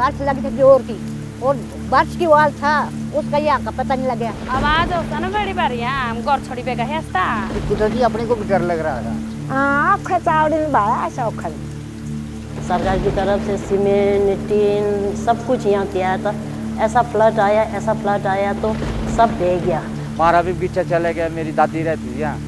बारिश लगी थी जोर की, और बारिश की वाल था उसका यहाँ का पता नहीं लगा। आवाज होता ना बड़ी बार यहाँ गौर छोड़ी पे कहे हंसता कुदरती अपने को भी डर लग रहा था। हाँ खचावड़ी में भाया ऐसा उखड़। सरकार की तरफ से सीमेंट टीन सब कुछ यहाँ किया था। ऐसा फ्लड आया तो सब बह गया। हमारा भी बीचा चले गया, मेरी दादी रहती थी यहाँ,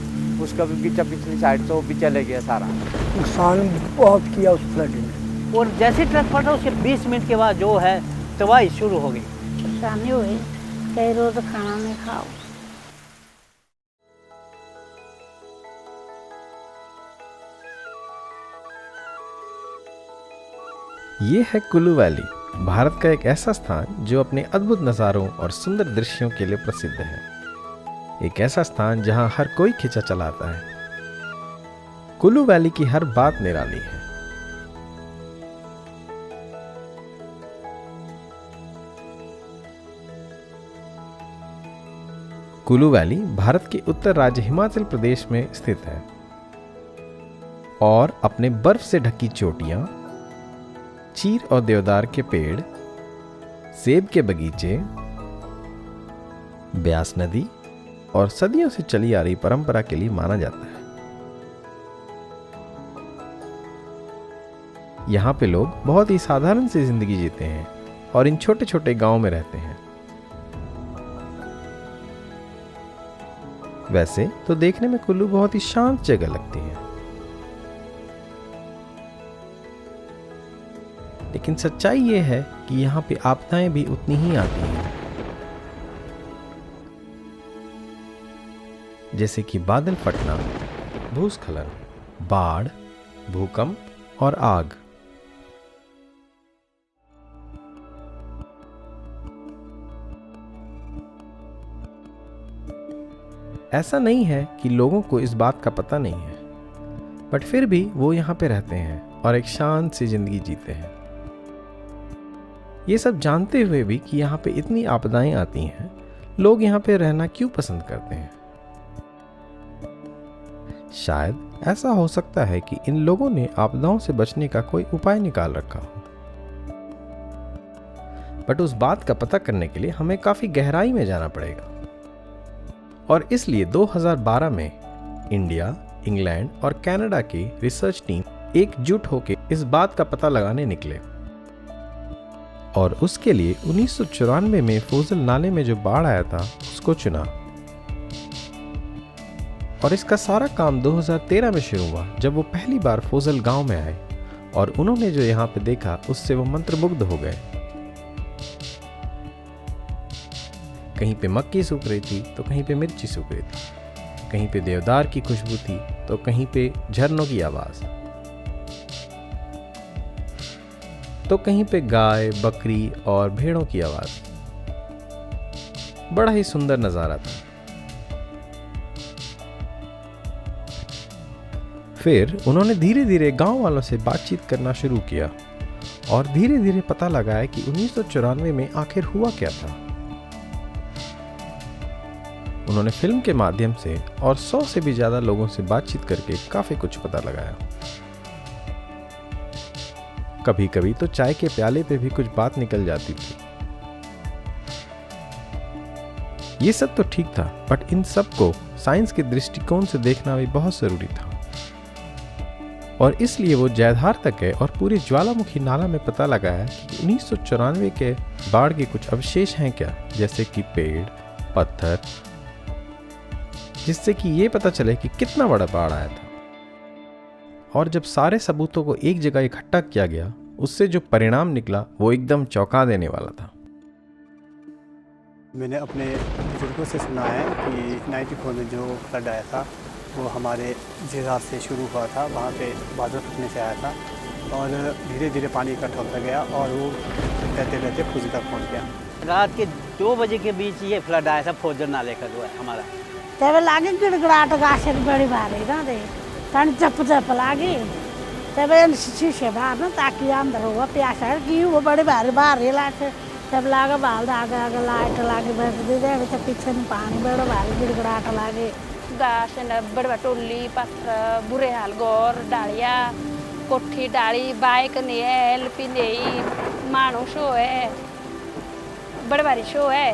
उसका भी बीचा पिछली साइड तो भी चले गया सारा। नुकसान बहुत किया उस फ्लड ने। और जैसे ट्रक फटा उसके 20 मिनट के बाद जो है तबाही शुरू हो गई। परेशानी हुई, कई रोज खाना नहीं खाओ। ये है कुल्लू वैली, भारत का एक ऐसा स्थान जो अपने अद्भुत नज़ारों और सुंदर दृश्यों के लिए प्रसिद्ध है। एक ऐसा स्थान जहां हर कोई खिंचा चला आता है। कुल्लू वैली की हर बात निराली है। कुल्लू वैली भारत के उत्तर राज्य हिमाचल प्रदेश में स्थित है और अपने बर्फ से ढकी चोटियां, चीर और देवदार के पेड़, सेब के बगीचे, ब्यास नदी और सदियों से चली आ रही परंपरा के लिए माना जाता है। यहाँ पे लोग बहुत ही साधारण सी जिंदगी जीते हैं और इन छोटे छोटे गांवों में रहते हैं। वैसे तो देखने में कुल्लू बहुत ही शांत जगह लगती है, लेकिन सच्चाई ये है कि यहाँ पे आपदाएं भी उतनी ही आती हैं, जैसे कि बादल फटना, भूस्खलन, बाढ़, भूकंप और आग। ऐसा नहीं है कि लोगों को इस बात का पता नहीं है, बट फिर भी वो यहाँ पे रहते हैं और एक शांत सी जिंदगी जीते हैं। ये सब जानते हुए भी कि यहाँ पे इतनी आपदाएं आती हैं, लोग यहाँ पे रहना क्यों पसंद करते हैं? शायद ऐसा हो सकता है कि इन लोगों ने आपदाओं से बचने का कोई उपाय निकाल रखा हो, बट उस बात का पता करने के लिए हमें काफी गहराई में जाना पड़ेगा। और इसलिए 2012 में इंडिया, इंग्लैंड और कनाडा की रिसर्च टीम एकजुट होकर इस बात का पता लगाने निकले और उसके लिए 1994 में फोजल नाले में जो बाढ़ आया था उसको चुना। और इसका सारा काम 2013 में शुरू हुआ, जब वो पहली बार फोजल गांव में आए और उन्होंने जो यहाँ पे देखा उससे वो मंत्रमुग्ध हो गए। कहीं पे मक्की सूख रही थी तो कहीं पे मिर्ची सूख रही थी, कहीं पे देवदार की खुशबू थी तो कहीं पे झरनों की आवाज, तो कहीं पे गाय, बकरी और भेड़ों की आवाज। बड़ा ही सुंदर नजारा था। फिर उन्होंने धीरे धीरे गांव वालों से बातचीत करना शुरू किया और धीरे धीरे पता लगाया कि 1994 में आखिर हुआ क्या था। उन्होंने फिल्म के माध्यम से और 100 से भी ज्यादा लोगों से बातचीत करके काफी कुछ पता लगाया। कभी कभी तो चाय के प्याले पे भी कुछ बात निकल जाती थी। ये सब तो ठीक था, बट इन सब को साइंस के दृष्टिकोण से देखना भी बहुत जरूरी था। और इसलिए वो जयधार तक गए और पूरे ज्वालामुखी नाला में पता लगाया कि 1994 के बाढ़ के कुछ अवशेष हैं क्या, जैसे कि पेड़, पत्थर, जिससे कि ये पता चले कि कितना बड़ा बाढ़ आया था। और जब सारे सबूतों को एक जगह इकट्ठा किया गया, उससे जो परिणाम निकला वो एकदम चौंका देने वाला था। मैंने अपने बुजुर्गों से सुना है कि 94 में जो फ्लड आया था वो हमारे जयधार से शुरू हुआ था। वहाँ पे बादल फटने से आया था और धीरे धीरे पानी इकट्ठा होता गया और वो बहते बहते फुजी तक पहुँच गया। रात के 2 बजे के बीच ये फ्लड आया था फोजल नाले का जो है हमारा। तब लागे गिड़गड़ाहट गाछे बड़ी भारी ना दे तन चप चप लागे तब शीशे बाहर ना ताकि अंदर हुआ प्यासा की वो बड़ी भारी भारी लागे तब लागे बाल आगे आगे लाइट लागे बैठ दे तो पीछे में पानी बड़ा भारी गिड़गड़ाहट लागे गाछ बड़े टोली पत्थर बुरे हाल गोर डालिया कोठी डाली बाइक नहीं पिंदे मां भयानक शो है, बड़े भारी शो है।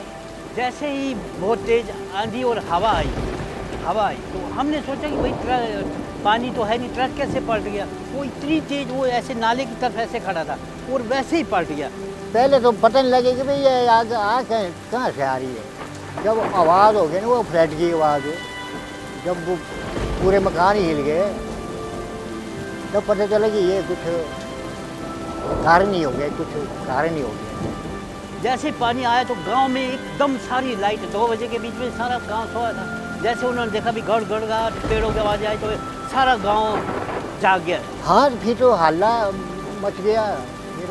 जैसे ही बहुत तेज आंधी और हवा आई तो हमने सोचा कि भाई ट्रक पानी तो है नहीं, ट्रक कैसे पलट गया। वो इतनी तेज, वो ऐसे नाले की तरफ ऐसे खड़ा था और वैसे ही पलट गया। पहले तो पता नहीं लगे कि भाई ये आग कहाँ से आ रही है। जब आवाज़ हो गई ना, वो फ्लड की आवाज़, जब वो पूरे मकान ही हिल गए, तब पता चला कि ये कुछ कारण ही हो गया, जैसे पानी आया तो गांव में एकदम सारी लाइट, 2 बजे के बीच में सारा गांव सोया था। जैसे उन्होंने देखा भी गड़ पेड़ों की आवाज़ आई तो सारा गांव जाग गया। हाँ, फिर तो हल्ला मच गया, फिर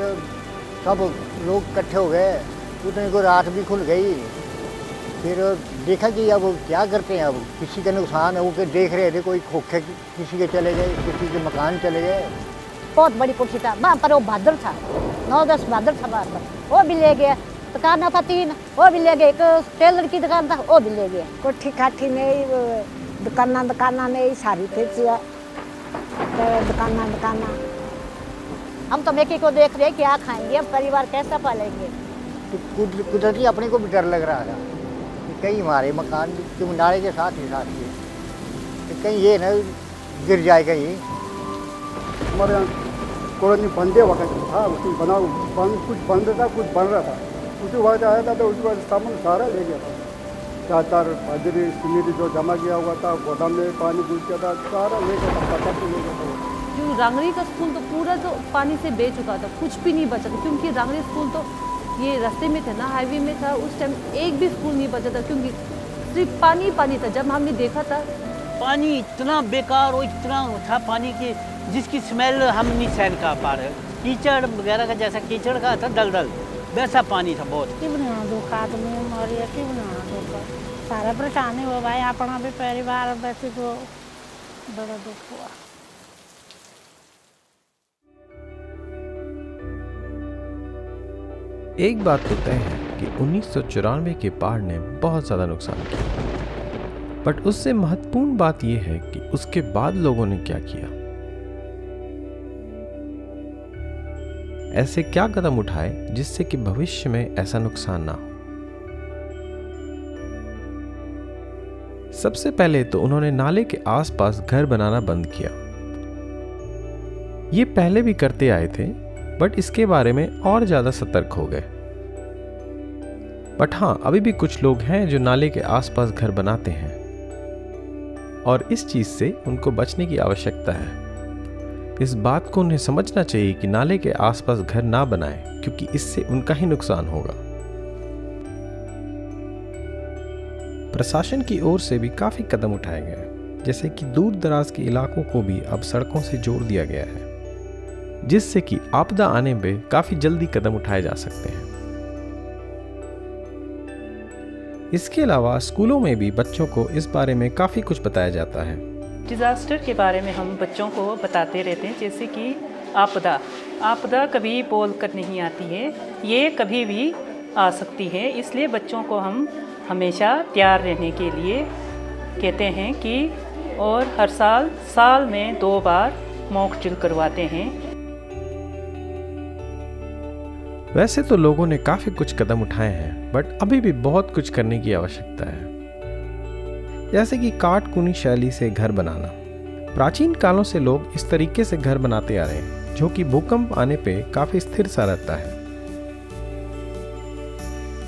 सब लोग इकट्ठे हो गए, उतने को रात भी खुल गई। फिर देखा कि अब क्या करते हैं, अब किसी का नुकसान है, वो के देख रहे थे, कोई खोखे किसी के चले गए, किसी के मकान चले गए। बहुत बड़ी कोठी था वहाँ पर, वो भादर था, 9-10 भादर था वहाँ पर, वो भी ले गया। दुकान था 3, वो भी ले गए। एक टेलर की दुकान था, वो भी ले गया। कोठी काठी में दुकाना में सारी थी, दुकाना। हम तो मेकी को देख रहे क्या खाएंगे, अब परिवार कैसा पालेंगे। तो कुदरती अपने को भी डर लग रहा था कि कहीं हमारे मकान क्यों नाले के साथ ही तो कहीं ये न गिर जाए कहीं। हमारे यहाँ कॉलोनी बंदे वक्त था, उसमें कुछ बंद था, कुछ बन रहा था। उसी वक्त आया था तो उसके बाद सामान सारा ले गया था। 4 बाजरी सीमेंट जो जमा किया हुआ था, गोदाम में पानी घुस गया था, सारा ले गया था, पता ले गया था। जो रांगड़ी का स्कूल तो पूरा तो पानी से बह चुका था, कुछ भी नहीं बचा था, क्योंकि रांगड़ी स्कूल तो ये रास्ते में था ना, हाईवे में था। उस टाइम एक भी स्कूल नहीं बचा था, क्योंकि सिर्फ पानी था। जब हमने देखा था पानी इतना बेकार और इतना था पानी की, जिसकी स्मेल हम नहीं सहन कर पा रहे। कीचड़ वगैरह का, जैसा कीचड़ का था दलदल, वैसा पानी था बहुत। कि बना दुख आदमी मर गया, कि बना दुख सारा परेशानी हो भाई, अपना भी परिवार वैसे को बड़ा दुख हुआ। एक बात तो तय है कि 1994 के बाढ़ ने बहुत ज़्यादा नुकसान किया, बट उससे महत्वपूर्ण बात यह है कि उसके बाद लोगों ने क्या किया। ऐसे क्या कदम उठाए जिससे कि भविष्य में ऐसा नुकसान ना हो। सबसे पहले तो उन्होंने नाले के आसपास घर बनाना बंद किया। ये पहले भी करते आए थे, बट इसके बारे में और ज्यादा सतर्क हो गए। बट हाँ, अभी भी कुछ लोग हैं जो नाले के आसपास घर बनाते हैं और इस चीज से उनको बचने की आवश्यकता है। इस बात को उन्हें समझना चाहिए कि नाले के आसपास घर ना बनाएं, क्योंकि इससे उनका ही नुकसान होगा। प्रशासन की ओर से भी काफी कदम उठाए गए हैं, जैसे कि दूर दराज के इलाकों को भी अब सड़कों से जोड़ दिया गया है, जिससे कि आपदा आने पे काफी जल्दी कदम उठाए जा सकते हैं। इसके अलावा स्कूलों में भी बच्चों को इस बारे में काफी कुछ बताया जाता है। डिज़ास्टर के बारे में हम बच्चों को बताते रहते हैं, जैसे कि आपदा कभी बोल कर नहीं आती है, ये कभी भी आ सकती है। इसलिए बच्चों को हम हमेशा तैयार रहने के लिए कहते हैं कि, और हर साल में 2 बार मॉक ड्रिल करवाते हैं। वैसे तो लोगों ने काफी कुछ कदम उठाए हैं, बट अभी भी बहुत कुछ करने की आवश्यकता है, जैसे कि काटकुनी शैली से घर बनाना। प्राचीन कालों से लोग इस तरीके से घर बनाते आ रहे हैं, जो कि भूकंप आने पे काफी स्थिर सा रहता है।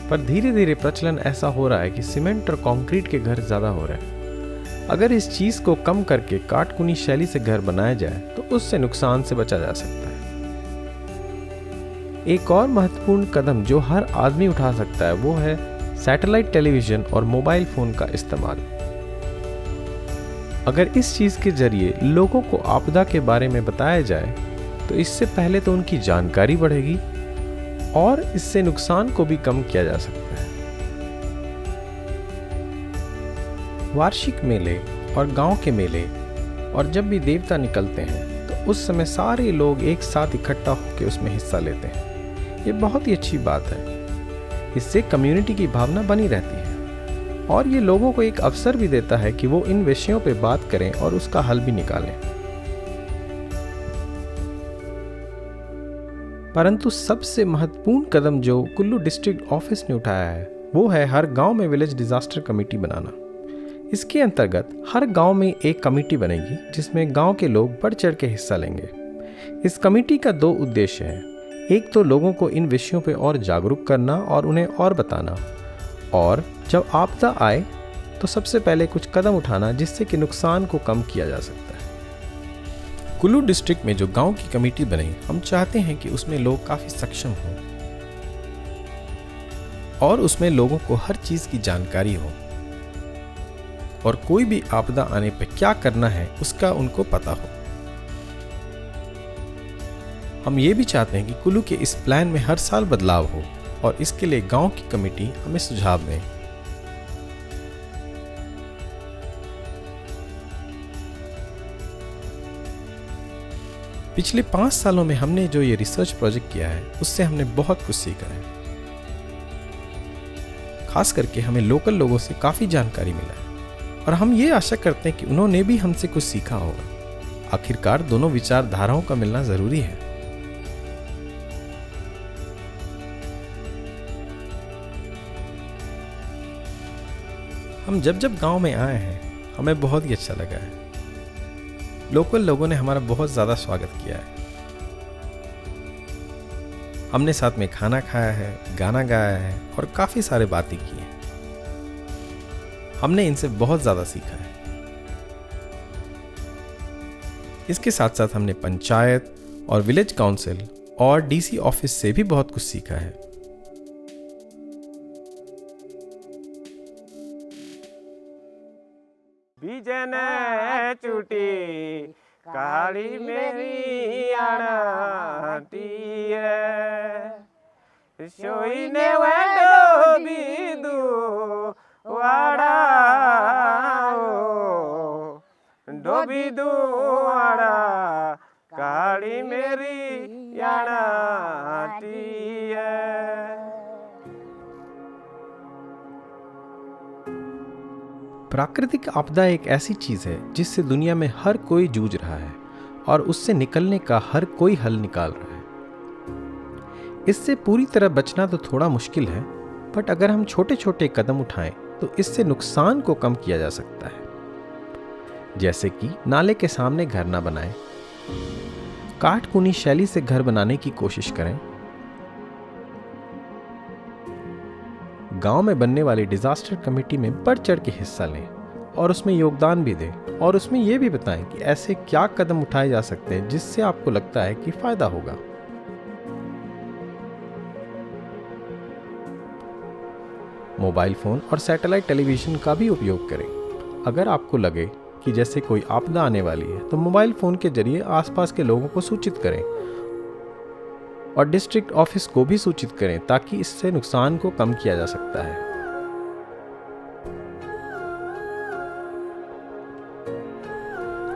पर धीरे धीरे प्रचलन ऐसा हो रहा है कि सीमेंट और कंक्रीट के घर ज्यादा हो रहे हैं। अगर इस चीज को कम करके काटकुनी शैली से घर बनाया जाए तो उससे नुकसान से बचा जा सकता है। एक और महत्वपूर्ण कदम जो हर आदमी उठा सकता है वो है सैटेलाइट टेलीविजन और मोबाइल फोन का इस्तेमाल। अगर इस चीज के जरिए लोगों को आपदा के बारे में बताया जाए तो इससे पहले तो उनकी जानकारी बढ़ेगी और इससे नुकसान को भी कम किया जा सकता है। वार्षिक मेले और गांव के मेले और जब भी देवता निकलते हैं तो उस समय सारे लोग एक साथ इकट्ठा होकर उसमें हिस्सा लेते हैं। ये बहुत ही अच्छी बात है। इससे कम्युनिटी की भावना बनी रहती है और ये लोगों को एक अवसर भी देता है कि वो इन विषयों पे बात करें और उसका हल भी निकालें। परंतु सबसे महत्वपूर्ण कदम जो कुल्लू डिस्ट्रिक्ट ऑफिस ने उठाया है वो है हर गांव में विलेज डिजास्टर कमेटी बनाना। इसके अंतर्गत हर गांव में एक कमेटी बनेगी जिसमें गांव के लोग बढ़ चढ़ के हिस्सा लेंगे। इस कमेटी का 2 उद्देश्य हैं। एक तो लोगों को इन विषयों पर और जागरूक करना और उन्हें और बताना, और जब आपदा आए तो सबसे पहले कुछ कदम उठाना जिससे कि नुकसान को कम किया जा सकता है। कुल्लू डिस्ट्रिक्ट में जो गांव की कमेटी बनी, हम चाहते हैं कि उसमें लोग काफ़ी सक्षम हों और उसमें लोगों को हर चीज़ की जानकारी हो और कोई भी आपदा आने पर क्या करना है उसका उनको पता हो। हम ये भी चाहते हैं कि कुल्लू के इस प्लान में हर साल बदलाव हो और इसके लिए गांव की कमेटी हमें सुझाव दें। पिछले 5 सालों में हमने जो ये रिसर्च प्रोजेक्ट किया है उससे हमने बहुत कुछ सीखा है। खास करके हमें लोकल लोगों से काफ़ी जानकारी मिला है और हम ये आशा करते हैं कि उन्होंने भी हमसे कुछ सीखा होगा। आखिरकार दोनों विचारधाराओं का मिलना ज़रूरी है। हम जब गांव में आए हैं हमें बहुत ही अच्छा लगा है। लोकल लोगों ने हमारा बहुत ज़्यादा स्वागत किया है। हमने साथ में खाना खाया है, गाना गाया है और काफ़ी सारे बातें की हैं। हमने इनसे बहुत ज़्यादा सीखा है। इसके साथ साथ हमने पंचायत और विलेज काउंसिल और डीसी ऑफिस से भी बहुत कुछ सीखा है। बीजन चुटी काली मेरी आनाती सोई ने वेडो बीदू वाड़ा डोबी दुआड़ा काली मेरी आनाती प्राकृतिक आपदा एक ऐसी चीज़ है जिससे दुनिया में हर कोई जूझ रहा है और उससे निकलने का हर कोई हल निकाल रहा है। इससे पूरी तरह बचना तो थोड़ा मुश्किल है, बट अगर हम छोटे छोटे कदम उठाएं तो इससे नुकसान को कम किया जा सकता है। जैसे कि नाले के सामने घर ना बनाएं, काटकुनी शैली से घर बनाने की कोशिश करें, गांव में बनने वाली डिजास्टर कमेटी में बढ़ चढ़ के हिस्सा लें और उसमें योगदान भी दें और उसमें यह भी बताएं कि ऐसे क्या कदम उठाए जा सकते हैं जिससे आपको लगता है कि फायदा होगा। मोबाइल फोन और सैटेलाइट टेलीविजन का भी उपयोग करें। अगर आपको लगे कि जैसे कोई आपदा आने वाली है तो मोबाइल फोन के जरिए आसपास के लोगों को सूचित करें और डिस्ट्रिक्ट ऑफिस को भी सूचित करें ताकि इससे नुकसान को कम किया जा सकता है।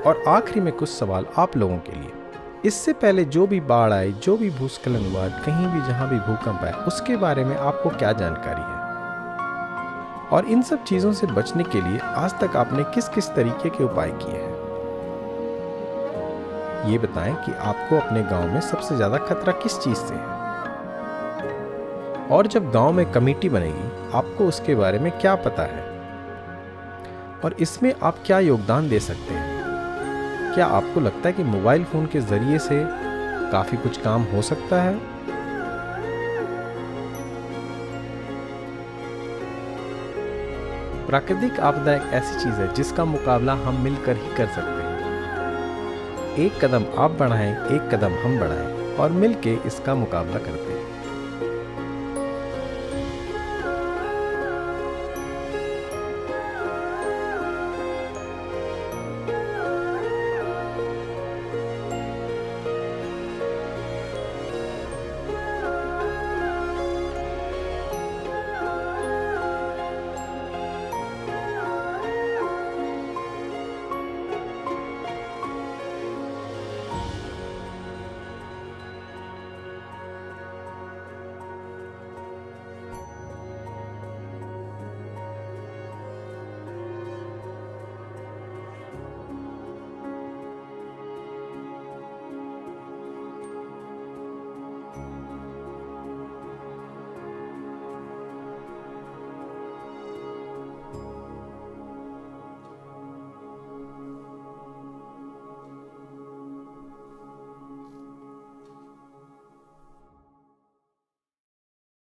और आखिरी में कुछ सवाल आप लोगों के लिए। इससे पहले जो भी बाढ़ आए, जो भी भूस्खलन हुआ, कहीं भी जहां भी भूकंप आए, उसके बारे में आपको क्या जानकारी है और इन सब चीजों से बचने के लिए आज तक आपने किस किस तरीके के उपाय किए हैं। ये बताएं कि आपको अपने गांव में सबसे ज्यादा खतरा किस चीज से है और जब गांव में कमेटी बनेगी आपको उसके बारे में क्या पता है और इसमें आप क्या योगदान दे सकते हैं। क्या आपको लगता है कि मोबाइल फोन के जरिए से काफी कुछ काम हो सकता है? प्राकृतिक आपदा एक ऐसी चीज है जिसका मुकाबला हम मिलकर ही कर सकते हैं। एक कदम आप बढ़ाएं, एक कदम हम बढ़ाएं और मिलके इसका मुकाबला करते हैं।